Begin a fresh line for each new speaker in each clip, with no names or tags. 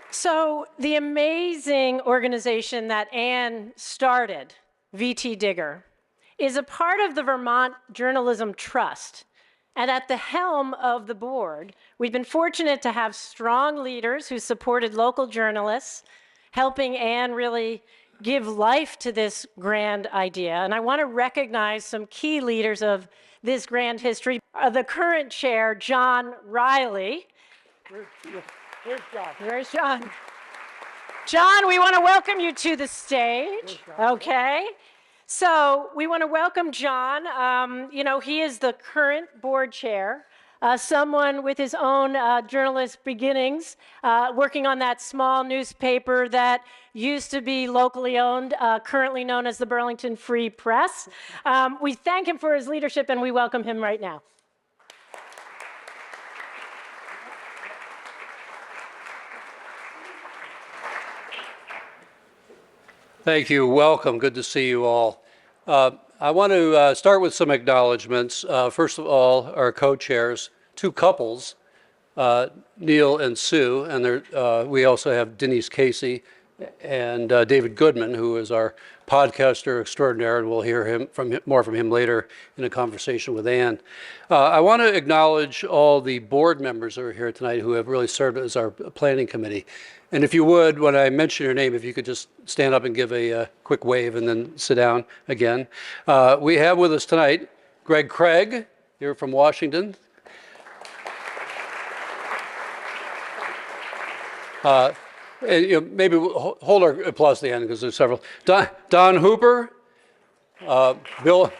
So the amazing organization that Anne started, VT Digger, is a part of the Vermont Journalism Trust. And at the helm of the board, we've been fortunate to have strong leaders who supported local journalists, helping Anne really give life to this grand idea. And I want to recognize some key leaders of this grand history. The current chair, John Reilly.
Here's John.
Where's John? John, we want to welcome you to the stage. Okay. So we want to welcome John. He is the current board chair, someone with his own journalist beginnings, working on that small newspaper that used to be locally owned, currently known as the Burlington Free Press. We thank him for his leadership, and we welcome him right now.
Thank you. Welcome. Good to see you all. I want to start with some acknowledgments. First of all, our co-chairs, two couples, Neil and Sue, and we also have Denise Casey and David Goodman, who is our podcaster extraordinaire, and we'll hear more from him later in a conversation with Anne. I want to acknowledge all the board members who are here tonight who have really served as our planning committee. And if you would, when I mention your name, if you could just stand up and give a quick wave and then sit down again. We have with us tonight Greg Craig, here from Washington. And, maybe we'll hold our applause to the end because there's several. Don Hooper, Bill.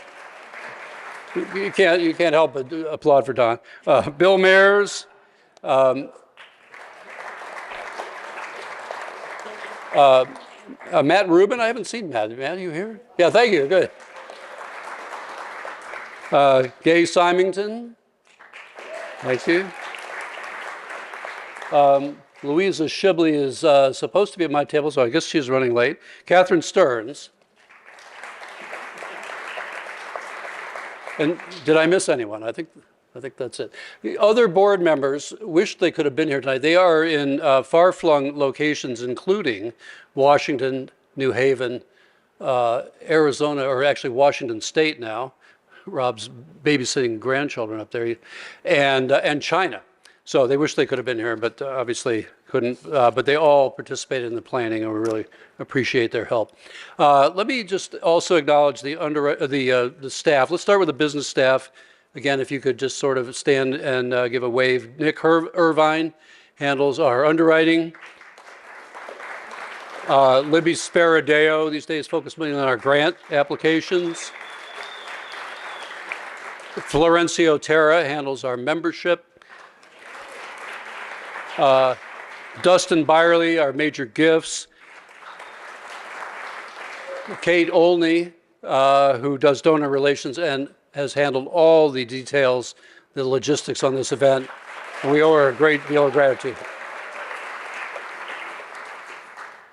You can't help but applaud for Don. Bill Mayers. Matt Rubin, I haven't seen Matt. Matt, are you here? Yeah, thank you. Good. Gay Symington. Thank you. Louisa Shibley is supposed to be at my table, so I guess she's running late. Catherine Stearns. And did I miss anyone? I think that's it. The other board members wish they could have been here tonight. They are in far-flung locations, including Washington, New Haven, Arizona, or actually Washington State now. Rob's babysitting grandchildren up there, and China. So they wish they could have been here, but obviously couldn't. But they all participated in the planning, and we really appreciate their help. Let me just also acknowledge the staff. Let's start with the business staff. Again, if you could just sort of stand and give a wave. Nick Irvine handles our underwriting. Libby Sparadeo these days focuses mainly on our grant applications. Florencio Terra handles our membership. Dustin Byerly, our major gifts. Kate Olney, who does donor relations and has handled all the details, the logistics on this event. And we owe her a great deal of gratitude.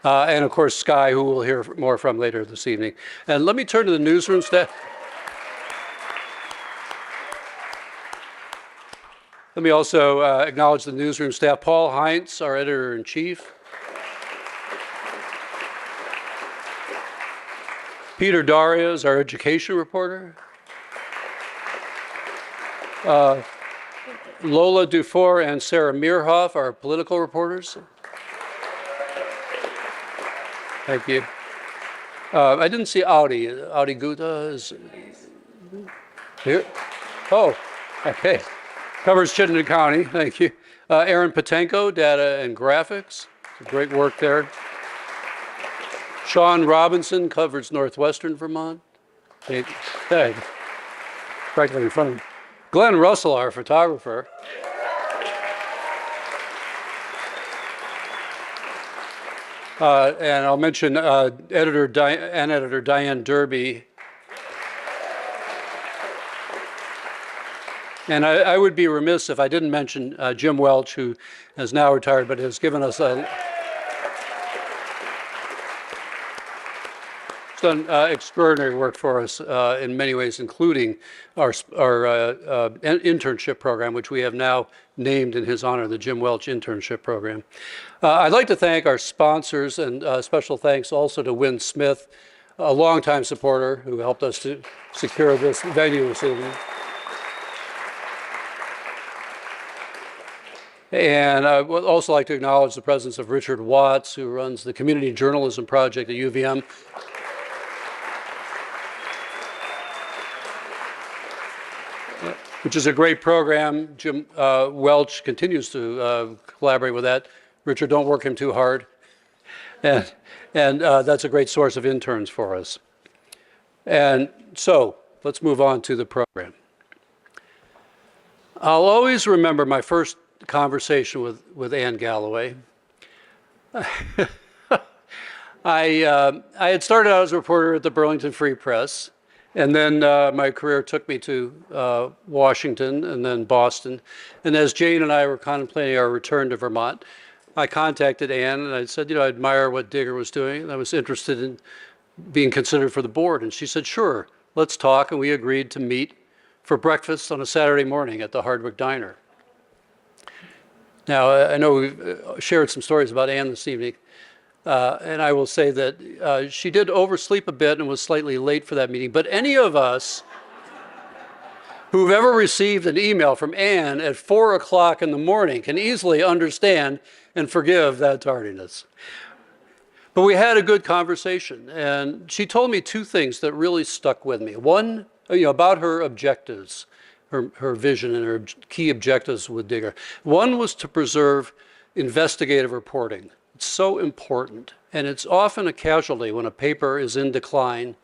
And of course, Sky, who we'll hear more from later this evening. And let me turn to the newsroom staff. Let me also acknowledge the newsroom staff. Paul Heinz, our editor-in-chief. Peter Daria is our education reporter. Lola Dufour and Sarah Meerhoff, our political reporters. Thank you. I didn't see Audi. Audi Gupta is here. Oh, okay. Covers Chittenden County. Thank you. Aaron Patenko, data and graphics. Great work there. Sean Robinson covers Northwestern Vermont. Hey, practically in front of me. Glenn Russell, our photographer. And I'll mention editor Diane Derby. And I would be remiss if I didn't mention Jim Welch, who has now retired, but has given us done extraordinary work for us in many ways, including our internship program, which we have now named in his honor, the Jim Welch Internship Program. I'd like to thank our sponsors, and special thanks also to Wynn Smith, a longtime supporter who helped us to secure this venue this evening. And I would also like to acknowledge the presence of Richard Watts, who runs the Community Journalism Project at UVM. Which is a great program. Jim Welch continues to collaborate with that. Richard, don't work him too hard. And that's a great source of interns for us. And so let's move on to the program. I'll always remember my first conversation with Anne Galloway. I had started out as a reporter at the Burlington Free Press, and then my career took me to Washington and then Boston. And as Jane and I were contemplating our return to Vermont, I contacted Anne and I said, I admire what Digger was doing, and I was interested in being considered for the board. And she said, sure, let's talk. And we agreed to meet for breakfast on a Saturday morning at the Hardwick Diner. Now, I know we've shared some stories about Anne this evening, and I will say that she did oversleep a bit and was slightly late for that meeting. But any of us who've ever received an email from Anne at 4 o'clock in the morning can easily understand and forgive that tardiness. But we had a good conversation, and she told me two things that really stuck with me. One, about her objectives. Her vision and her key objectives with Digger. One was to preserve investigative reporting. It's so important, and it's often a casualty when a paper is in decline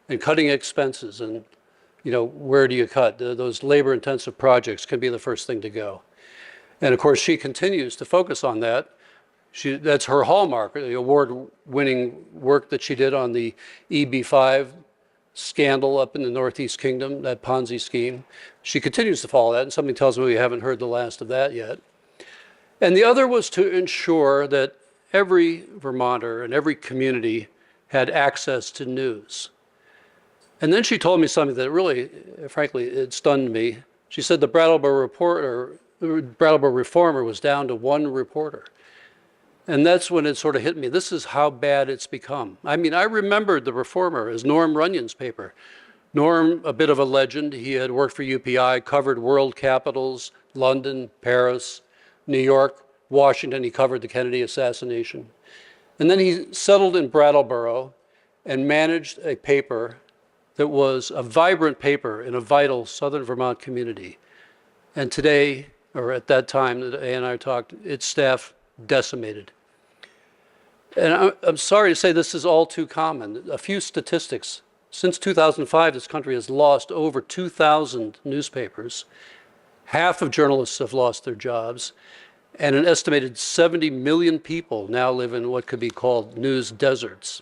and cutting expenses, and where do you cut? Those labor-intensive projects can be the first thing to go. And of course, she continues to focus on that. That's her hallmark, the award-winning work that she did on the EB-5 scandal up in the Northeast Kingdom, that Ponzi scheme. She continues to follow that, and something tells me we haven't heard the last of that yet. And the other was to ensure that every Vermonter and every community had access to news. And then she told me something that really, frankly, it stunned me. She said the Brattleboro Reformer was down to one reporter. And that's when it sort of hit me. This is how bad it's become. I mean, I remembered the Reformer as Norm Runyon's paper. Norm, a bit of a legend. He had worked for UPI, covered world capitals, London, Paris, New York, Washington. He covered the Kennedy assassination. And then he settled in Brattleboro and managed a paper that was a vibrant paper in a vital Southern Vermont community. And today, or at that time that Ann and I talked, its staff decimated. And I'm sorry to say this is all too common. A few statistics. Since 2005, this country has lost over 2,000 newspapers. Half of journalists have lost their jobs. And an estimated 70 million people now live in what could be called news deserts.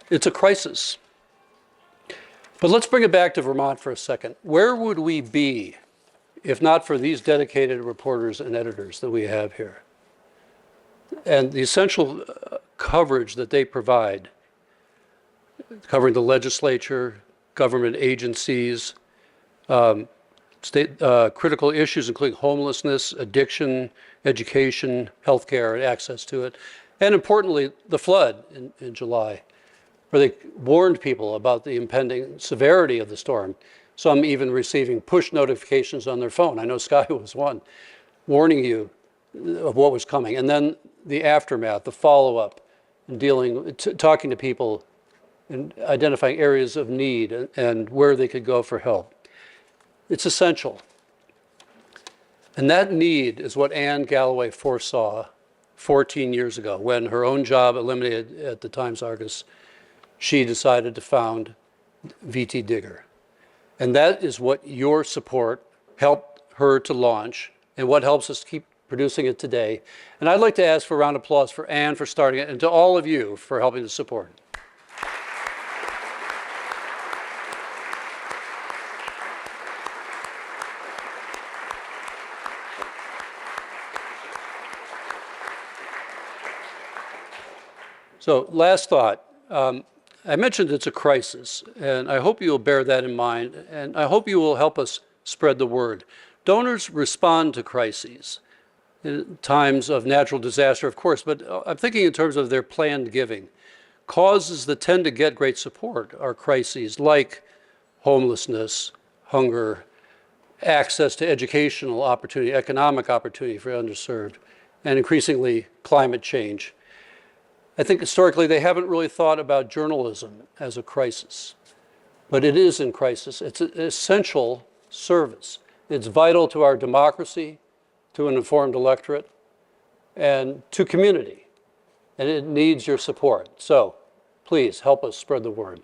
It's a crisis. But let's bring it back to Vermont for a second. Where would we be if not for these dedicated reporters and editors that we have here? And the essential coverage that they provide, covering the legislature, government agencies, critical issues including homelessness, addiction, education, healthcare, and access to it, and importantly, the flood in July, where they warned people about the impending severity of the storm, some even receiving push notifications on their phone. I know Sky was one, warning you of what was coming. And then the aftermath, the follow-up, and talking to people and identifying areas of need and where they could go for help. It's essential. And that need is what Anne Galloway foresaw 14 years ago when her own job eliminated at the Times-Argus. She decided to found VT Digger. And that is what your support helped her to launch and what helps us keep producing it today. And I'd like to ask for a round of applause for Anne for starting it and to all of you for helping to support it. So last thought. I mentioned it's a crisis, and I hope you'll bear that in mind, and I hope you will help us spread the word. Donors respond to crises in times of natural disaster, of course, but I'm thinking in terms of their planned giving. Causes that tend to get great support are crises like homelessness, hunger, access to educational opportunity, economic opportunity for underserved, and increasingly climate change. I think historically they haven't really thought about journalism as a crisis, but it is in crisis. It's an essential service. It's vital to our democracy, to an informed electorate, and to community, and it needs your support. So please help us spread the word.